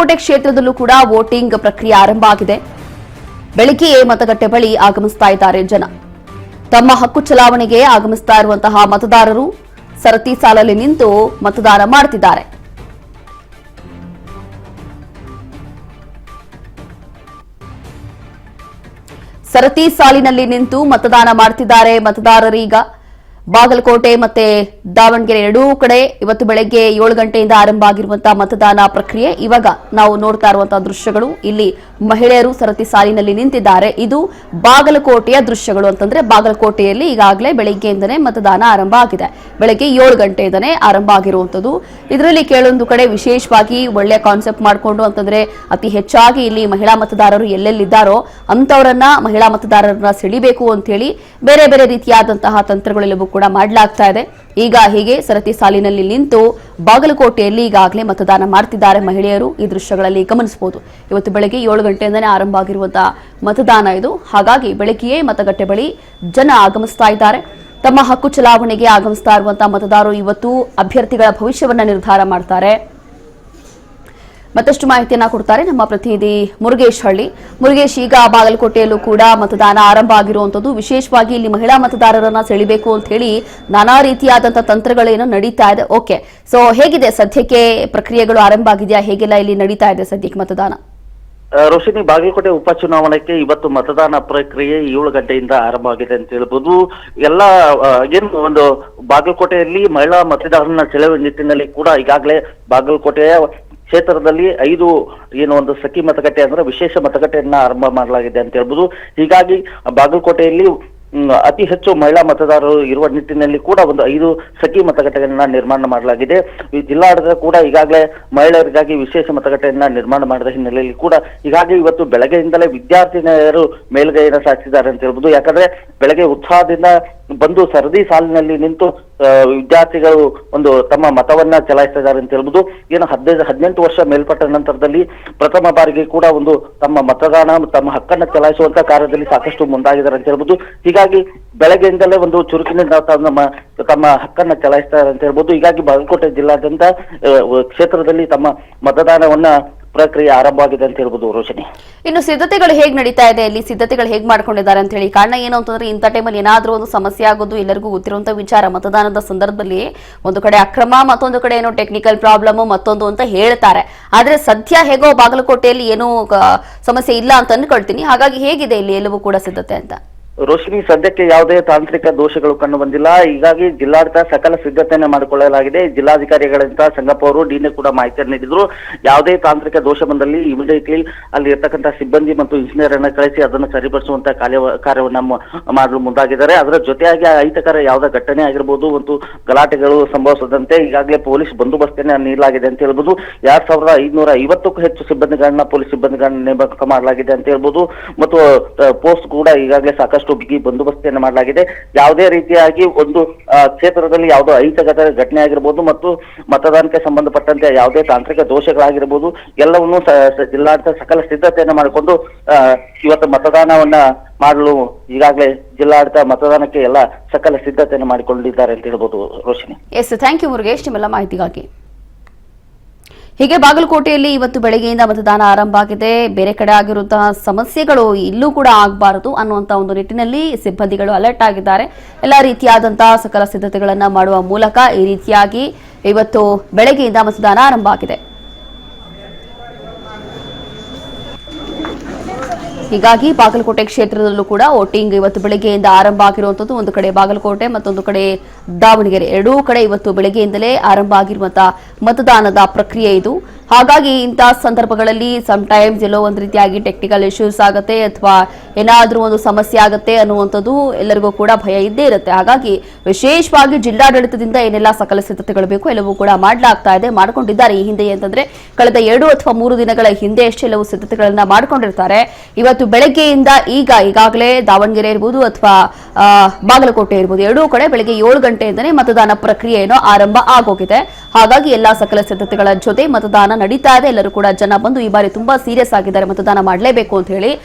ಬಾಗಲಕೋಟೆ ಕ್ಷೇತ್ರದಲ್ಲೂ ಕೂಡ ವೋಟಿಂಗ್ ಪ್ರಕ್ರಿಯೆ ಆರಂಭ ಆಗಿದೆ. ಬೆಳಗ್ಗೆಯೇ ಮತಗಟ್ಟೆ ಬಳಿ ಆಗಮಿಸ್ತಾ ಇದ್ದಾರೆ ಜನ. ತಮ್ಮ ಹಕ್ಕು ಚಲಾವಣೆಗೆ ಆಗಮಿಸ್ತಾ ಇರುವಂತಹ ಮತದಾರರು ಸರತಿ ಸಾಲಲ್ಲಿ ನಿಂತು ಮತದಾನ ಮಾಡುತ್ತಿದ್ದಾರೆ. ಸರತಿ ಸಾಲಿನಲ್ಲಿ ನಿಂತು ಮತದಾನ ಮಾಡುತ್ತಿದ್ದಾರೆ ಮತದಾರರೀಗ. ಬಾಗಲಕೋಟೆ ಮತ್ತೆ ದಾವಣಗೆರೆ ಎರಡೂ ಕಡೆ ಇವತ್ತು ಬೆಳಗ್ಗೆ 7 ಗಂಟೆಯಿಂದ ಆರಂಭ ಆಗಿರುವಂತಹ ಮತದಾನ ಪ್ರಕ್ರಿಯೆ ಇವಾಗ ನಾವು ನೋಡ್ತಾ ಇರುವಂತಹ ದೃಶ್ಯಗಳು. ಇಲ್ಲಿ ಮಹಿಳೆಯರು ಸರತಿ ಸಾಲಿನಲ್ಲಿ ನಿಂತಿದ್ದಾರೆ. ಇದು ಬಾಗಲಕೋಟೆಯ ದೃಶ್ಯಗಳು ಅಂತಂದ್ರೆ ಬಾಗಲಕೋಟೆಯಲ್ಲಿ ಈಗಾಗಲೇ ಬೆಳಗ್ಗೆಯಿಂದನೇ ಮತದಾನ ಆರಂಭ ಆಗಿದೆ. ಬೆಳಗ್ಗೆ 7 ಗಂಟೆಯಿಂದನೇ ಆರಂಭ ಆಗಿರುವಂತದ್ದು. ಇದರಲ್ಲಿ ಕೆಲವೊಂದು ಕಡೆ ವಿಶೇಷವಾಗಿ ಒಳ್ಳೆಯ ಕಾನ್ಸೆಪ್ಟ್ ಮಾಡಿಕೊಂಡು ಅಂತಂದ್ರೆ ಅತಿ ಹೆಚ್ಚಾಗಿ ಇಲ್ಲಿ ಮಹಿಳಾ ಮತದಾರರು ಎಲ್ಲೆಲ್ಲಿದ್ದಾರೋ ಅಂತವರನ್ನ ಮಹಿಳಾ ಮತದಾರರನ್ನ ಸೆಳಿಬೇಕು ಅಂತ ಹೇಳಿ ಬೇರೆ ಬೇರೆ ರೀತಿಯಾದಂತಹ ತಂತ್ರಗಳೆಲ್ಲವೂ ಕೂಡ ಮಾಡಲಾಗ್ತಾ ಇದೆ. ಈಗ ಹೀಗೆ ಸರತಿ ಸಾಲಿನಲ್ಲಿ ನಿಂತು ಬಾಗಲಕೋಟೆಯಲ್ಲಿ ಈಗಾಗಲೇ ಮತದಾನ ಮಾಡ್ತಿದ್ದಾರೆ ಮಹಿಳೆಯರು. ಈ ದೃಶ್ಯಗಳಲ್ಲಿ ಗಮನಿಸಬಹುದು. ಇವತ್ತು ಬೆಳಗ್ಗೆ 7 ಗಂಟೆಯಿಂದನೇ ಆರಂಭ ಆಗಿರುವಂತಹ ಮತದಾನ ಇದು. ಹಾಗಾಗಿ ಬೆಳಗ್ಗೆಯೇ ಮತಗಟ್ಟೆ ಬಳಿ ಜನ ಆಗಮಿಸ್ತಾ ಇದ್ದಾರೆ. ತಮ್ಮ ಹಕ್ಕು ಚಲಾವಣೆಗೆ ಆಗಮಿಸ್ತಾ ಇರುವಂತಹ ಮತದಾರರು ಇವತ್ತು ಅಭ್ಯರ್ಥಿಗಳ ಭವಿಷ್ಯವನ್ನ ನಿರ್ಧಾರ ಮಾಡ್ತಾರೆ. ಮತ್ತಷ್ಟು ಮಾಹಿತಿಯನ್ನ ಕೊಡ್ತಾರೆ ನಮ್ಮ ಪ್ರತಿನಿಧಿ ಮುರುಗೇಶ್ ಹಳ್ಳಿ. ಮುರುಗೇಶ್, ಈಗ ಬಾಗಲಕೋಟೆಯಲ್ಲೂ ಕೂಡ ಮತದಾನ ಆರಂಭ ಆಗಿರುವಂತದ್ದು. ವಿಶೇಷವಾಗಿ ಇಲ್ಲಿ ಮಹಿಳಾ ಮತದಾರರನ್ನ ಸೆಳಿಬೇಕು ಅಂತ ಹೇಳಿ ನಾನಾ ರೀತಿಯಾದಂತಹ ತಂತ್ರಗಳೇನೋ ನಡೀತಾ ಇದೆ. ಓಕೆ, ಸೊ ಹೇಗಿದೆ ಸದ್ಯಕ್ಕೆ ಪ್ರಕ್ರಿಯೆಗಳು ಆರಂಭ ಆಗಿದೆಯಾ? ಹೇಗೆಲ್ಲ ಇಲ್ಲಿ ನಡೀತಾ ಇದೆ ಸದ್ಯಕ್ಕೆ ಮತದಾನ? ರೋಶಿನಿ, ಬಾಗಲಕೋಟೆ ಉಪಚುನಾವಣೆಗೆ ಇವತ್ತು ಮತದಾನ ಪ್ರಕ್ರಿಯೆ 7 ಗಂಟೆಯಿಂದ ಆರಂಭ ಆಗಿದೆ ಅಂತ ಹೇಳ್ಬೋದು. ಎಲ್ಲ ಏನು ಒಂದು ಬಾಗಲಕೋಟೆಯಲ್ಲಿ ಮಹಿಳಾ ಮತದಾರರನ್ನ ಸೆಳೆಯುವ ನಿಟ್ಟಿನಲ್ಲಿ ಕೂಡ ಈಗಾಗಲೇ ಬಾಗಲಕೋಟೆಯ ಕ್ಷೇತ್ರದಲ್ಲಿ 5 ಏನು ಒಂದು ಸಖಿ ಮತಗಟ್ಟೆ ಅಂದ್ರೆ ವಿಶೇಷ ಮತಗಟ್ಟೆಯನ್ನ ಆರಂಭ ಮಾಡಲಾಗಿದೆ ಅಂತ ಹೇಳ್ಬೋದು. ಹೀಗಾಗಿ ಬಾಗಲಕೋಟೆಯಲ್ಲಿ ಅತಿ ಹೆಚ್ಚು ಮಹಿಳಾ ಮತದಾರರು ಇರುವ ನಿಟ್ಟಿನಲ್ಲಿ ಕೂಡ ಒಂದು 5 ಸಖಿ ಮತಗಟ್ಟೆಗಳನ್ನ ನಿರ್ಮಾಣ ಮಾಡಲಾಗಿದೆ. ಈ ಜಿಲ್ಲಾಡಳಿತ ಕೂಡ ಈಗಾಗಲೇ ಮಹಿಳೆಯರಿಗಾಗಿ ವಿಶೇಷ ಮತಗಟ್ಟೆಯನ್ನ ನಿರ್ಮಾಣ ಮಾಡಿದ ಹಿನ್ನೆಲೆಯಲ್ಲಿ ಕೂಡ ಹೀಗಾಗಿ ಇವತ್ತು ಬೆಳಗ್ಗೆಯಿಂದಲೇ ವಿದ್ಯಾರ್ಥಿನಿಯರು ಮೇಲುಗೈನ ಸಾಧಿಸಿದ್ದಾರೆ ಅಂತ ಹೇಳ್ಬೋದು. ಯಾಕಂದ್ರೆ ಬೆಳಗ್ಗೆ ಉತ್ಸಾಹದಿಂದ ಬಂದು ಸರದಿ ಸಾಲಿನಲ್ಲಿ ನಿಂತು ವಿದ್ಯಾರ್ಥಿಗಳು ಒಂದು ತಮ್ಮ ಮತವನ್ನ ಚಲಾಯಿಸ್ತಿದ್ದಾರೆ ಅಂತ ಹೇಳ್ಬೋದು. ಏನು 18 ವರ್ಷ ಮೇಲ್ಪಟ್ಟ ನಂತರದಲ್ಲಿ ಪ್ರಥಮ ಬಾರಿಗೆ ಕೂಡ ಒಂದು ತಮ್ಮ ಮತದಾನ ತಮ್ಮ ಹಕ್ಕನ್ನ ಚಲಾಯಿಸುವಂತ ಕಾರ್ಯದಲ್ಲಿ ಸಾಕಷ್ಟು ಮುಂದಾಗಿದ್ದಾರೆ ಅಂತ ಹೇಳ್ಬೋದು. ಹೀಗಾಗಿ ಬೆಳಗ್ಗೆಯಿಂದಲೇ ಒಂದು ಚುರುಕಿನಿಂದ ತಮ್ಮ ಹಕ್ಕನ್ನ ಚಲಾಯಿಸ್ತಾರೆ ಅಂತ ಹೇಳ್ಬೋದು. ಹೀಗಾಗಿ ಬಾಗಲಕೋಟೆ ಜಿಲ್ಲಾದ್ಯಂತ ಕ್ಷೇತ್ರದಲ್ಲಿ ತಮ್ಮ ಮತದಾನವನ್ನ ಪ್ರಕ್ರಿಯೆ ಆರಂಭ ಆಗಿದೆ ಅಂತ ಹೇಳ್ಬೋದು. ರೋಶಿನಿ, ಇನ್ನು ಸಿದ್ಧತೆಗಳು ಹೇಗೆ ನಡೀತಾ ಇದೆ? ಇಲ್ಲಿ ಸಿದ್ಧತೆಗಳು ಹೇಗೆ ಮಾಡ್ಕೊಂಡಿದ್ದಾರೆ ಅಂತ ಹೇಳಿ. ಕಾರಣ ಏನು ಅಂತಂದ್ರೆ ಇಂಥ ಟೈಮಲ್ಲಿ ಏನಾದ್ರೂ ಒಂದು ಸಮಸ್ಯೆ ಆಗೋದು ಎಲ್ಲರಿಗೂ ಗೊತ್ತಿರುವಂತ ವಿಚಾರ. ಮತದಾನದ ಸಂದರ್ಭದಲ್ಲಿ ಒಂದು ಕಡೆ ಅಕ್ರಮ, ಮತ್ತೊಂದು ಕಡೆ ಏನೋ ಟೆಕ್ನಿಕಲ್ ಪ್ರಾಬ್ಲಮ್, ಮತ್ತೊಂದು ಅಂತ ಹೇಳ್ತಾರೆ. ಆದ್ರೆ ಸದ್ಯ ಹೇಗೋ ಬಾಗಲಕೋಟೆಯಲ್ಲಿ ಏನೂ ಸಮಸ್ಯೆ ಇಲ್ಲ ಅಂತ ಅನ್ಕೊಳ್ತೀನಿ. ಹಾಗಾಗಿ ಹೇಗಿದೆ ಇಲ್ಲಿ ಎಲ್ಲವೂ ಕೂಡ ಸಿದ್ಧತೆ ಅಂತ? ರೋಶಿನಿ, ಸದ್ಯಕ್ಕೆ ಯಾವುದೇ ತಾಂತ್ರಿಕ ದೋಷಗಳು ಕಂಡು ಬಂದಿಲ್ಲ. ಹೀಗಾಗಿ ಜಿಲ್ಲಾಡಳಿತ ಸಕಲ ಸಿದ್ಧತೆಯನ್ನು ಮಾಡಿಕೊಳ್ಳಲಾಗಿದೆ. ಜಿಲ್ಲಾಧಿಕಾರಿಗಳಂತ ಸಂಗಪ್ಪ ಅವರು ಡಿನೇ ಕೂಡ ಮಾಹಿತಿಯನ್ನು ನೀಡಿದ್ರು. ಯಾವುದೇ ತಾಂತ್ರಿಕ ದೋಷ ಬಂದಲ್ಲಿ ಇಮಿಡಿಯೇಟ್ಲಿ ಅಲ್ಲಿ ಇರ್ತಕ್ಕಂಥ ಸಿಬ್ಬಂದಿ ಮತ್ತು ಇಂಜಿನಿಯರ್ ಅನ್ನ ಕಳಿಸಿ ಅದನ್ನು ಸರಿಪಡಿಸುವಂತ ಕಾರ್ಯವನ್ನ ಮಾಡಲು ಮುಂದಾಗಿದ್ದಾರೆ. ಅದರ ಜೊತೆಯಾಗಿ ಅಹಿತಕರ ಯಾವುದೇ ಘಟನೆ ಆಗಿರ್ಬೋದು ಮತ್ತು ಗಲಾಟೆಗಳು ಸಂಭವಿಸದಂತೆ ಈಗಾಗಲೇ ಪೊಲೀಸ್ ಬಂದೋಬಸ್ತನ್ನ ನೀಡಲಾಗಿದೆ ಅಂತ ಹೇಳ್ಬೋದು. 2550ಕ್ಕೂ ಹೆಚ್ಚು ಸಿಬ್ಬಂದಿಗಳನ್ನ ಪೊಲೀಸ್ ಸಿಬ್ಬಂದಿಗಳನ್ನ ನೇಮಕ ಮಾಡಲಾಗಿದೆ ಅಂತ ಹೇಳ್ಬೋದು. ಮತ್ತು ಪೋಸ್ಟ್ ಕೂಡ ಈಗಾಗಲೇ ಸಾಕಷ್ಟು ಬಿಗಿ ಬಂದೋಬಸ್ತಿಯನ್ನು ಮಾಡಲಾಗಿದೆ. ಯಾವುದೇ ರೀತಿಯಾಗಿ ಒಂದು ಕ್ಷೇತ್ರದಲ್ಲಿ ಯಾವುದೋ ಅಹಿತಕರ ಘಟನೆ ಆಗಿರ್ಬೋದು ಮತ್ತು ಮತದಾನಕ್ಕೆ ಸಂಬಂಧಪಟ್ಟಂತೆ ಯಾವುದೇ ತಾಂತ್ರಿಕ ದೋಷಗಳಾಗಿರ್ಬೋದು ಎಲ್ಲವನ್ನೂ ಜಿಲ್ಲಾಡಳಿತ ಸಕಲ ಸಿದ್ಧತೆಯನ್ನು ಮಾಡಿಕೊಂಡು ಇವತ್ತು ಮತದಾನವನ್ನ ಮಾಡಲು ಈಗಾಗಲೇ ಜಿಲ್ಲಾಡಳಿತ ಮತದಾನಕ್ಕೆ ಎಲ್ಲ ಸಕಲ ಸಿದ್ಧತೆಯನ್ನು ಮಾಡಿಕೊಂಡಿದ್ದಾರೆ ಅಂತ ಹೇಳ್ಬೋದು. Roshini, yes, thank you Murugesh ನಿಮ್ಮೆಲ್ಲ ಮಾಹಿತಿಗಾಗಿ. ಹೀಗೆ ಬಾಗಲಕೋಟೆಯಲ್ಲಿ ಇವತ್ತು ಬೆಳಗ್ಗೆಯಿಂದ ಮತದಾನ ಆರಂಭ ಆಗಿದೆ. ಬೇರೆ ಕಡೆ ಆಗಿರುವಂತಹ ಸಮಸ್ಯೆಗಳು ಇಲ್ಲೂ ಕೂಡ ಆಗಬಾರದು ಅನ್ನುವಂತಹ ಒಂದು ನಿಟ್ಟಿನಲ್ಲಿ ಸಿಬ್ಬಂದಿಗಳು ಅಲರ್ಟ್ ಆಗಿದ್ದಾರೆ. ಎಲ್ಲ ರೀತಿಯಾದಂತಹ ಸಕಲ ಸಿದ್ಧತೆಗಳನ್ನ ಮಾಡುವ ಮೂಲಕ ಈ ರೀತಿಯಾಗಿ ಇವತ್ತು ಬೆಳಗ್ಗೆಯಿಂದ ಮತದಾನ ಆರಂಭ ಆಗಿದೆ. ಹೀಗಾಗಿ ಬಾಗಲಕೋಟೆ ಕ್ಷೇತ್ರದಲ್ಲೂ ಕೂಡ ವೋಟಿಂಗ್ ಇವತ್ತು ಬೆಳಗ್ಗೆಯಿಂದ ಆರಂಭ ಆಗಿರುವಂತದ್ದು. ಒಂದು ಕಡೆ ಬಾಗಲಕೋಟೆ, ಮತ್ತೊಂದು ಕಡೆ ದಾವಣಗೆರೆ, ಎರಡೂ ಕಡೆ ಇವತ್ತು ಬೆಳಗ್ಗೆಯಿಂದಲೇ ಆರಂಭ ಆಗಿರುವಂತಹ ಮತದಾನದ ಪ್ರಕ್ರಿಯೆ ಇದು. ಹಾಗಾಗಿ ಇಂತಹ ಸಂದರ್ಭಗಳಲ್ಲಿ ಸಮ್ಟೈಮ್ಸ್ ಎಲ್ಲೋ ಒಂದು ರೀತಿಯಾಗಿ ಟೆಕ್ನಿಕಲ್ ಇಶ್ಯೂಸ್ ಆಗುತ್ತೆ ಅಥವಾ ಏನಾದ್ರೂ ಒಂದು ಸಮಸ್ಯೆ ಆಗುತ್ತೆ ಅನ್ನುವಂಥದ್ದು ಎಲ್ಲರಿಗೂ ಕೂಡ ಭಯ ಇದ್ದೇ ಇರುತ್ತೆ. ಹಾಗಾಗಿ ವಿಶೇಷವಾಗಿ ಜಿಲ್ಲಾಡಳಿತದಿಂದ ಏನೆಲ್ಲ ಸಕಲ ಸಿದ್ಧತೆಗಳು ಬೇಕು ಎಲ್ಲವೂ ಕೂಡ ಮಾಡಲಾಗ್ತಾ ಇದೆ, ಮಾಡ್ಕೊಂಡಿದ್ದಾರೆ. ಈ ಹಿಂದೆ ಅಂತಂದ್ರೆ ಕಳೆದ 2 ಅಥವಾ 3 ದಿನಗಳ ಹಿಂದೆ ಎಲ್ಲವೂ ಸಿದ್ಧತೆಗಳನ್ನ ಮಾಡ್ಕೊಂಡಿರ್ತಾರೆ. ಇವತ್ತು ಬೆಳಗ್ಗೆಯಿಂದ ಈಗಾಗಲೇ ದಾವಣಗೆರೆ ಇರ್ಬೋದು ಅಥವಾ ಬಾಗಲಕೋಟೆ ಇರ್ಬೋದು, ಎರಡೂ ಕಡೆ ಬೆಳಗ್ಗೆ 7 ಗಂಟೆಯಿಂದನೇ ಮತದಾನ ಪ್ರಕ್ರಿಯೆಯನ್ನು ಆರಂಭ ಆಗೋಗಿದೆ. ಹಾಗಾಗಿ ಎಲ್ಲಾ ಸಕಲ ಸಿದ್ಧತೆಗಳ ಜೊತೆ ಮತದಾನ ನಡೀತಾ ಇದೆ. ಎಲ್ಲರೂ ಕೂಡ ಜನ ಬಂದು ಈ ಬಾರಿ ತುಂಬಾ ಸೀರಿಯಸ್ ಆಗಿದ್ದಾರೆ, ಮತದಾನ ಮಾಡಲೇಬೇಕು ಅಂತ ಹೇಳಿ.